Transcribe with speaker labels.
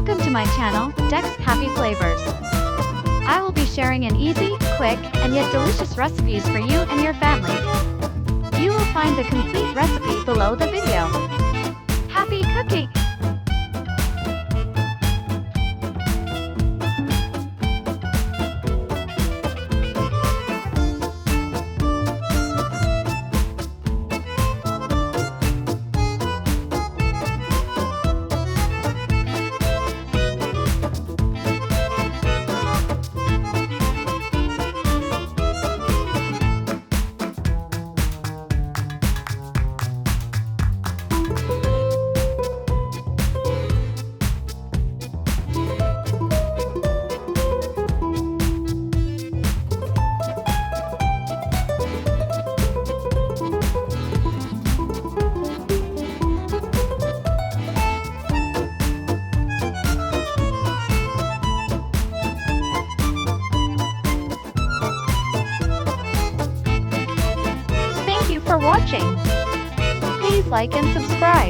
Speaker 1: Welcome to my channel, Dex Happy Flavors. I will be sharing an easy, quick, and yet delicious recipes for you and your family. You will find the complete recipe below the video. Happy cooking! For watching. Please like and subscribe.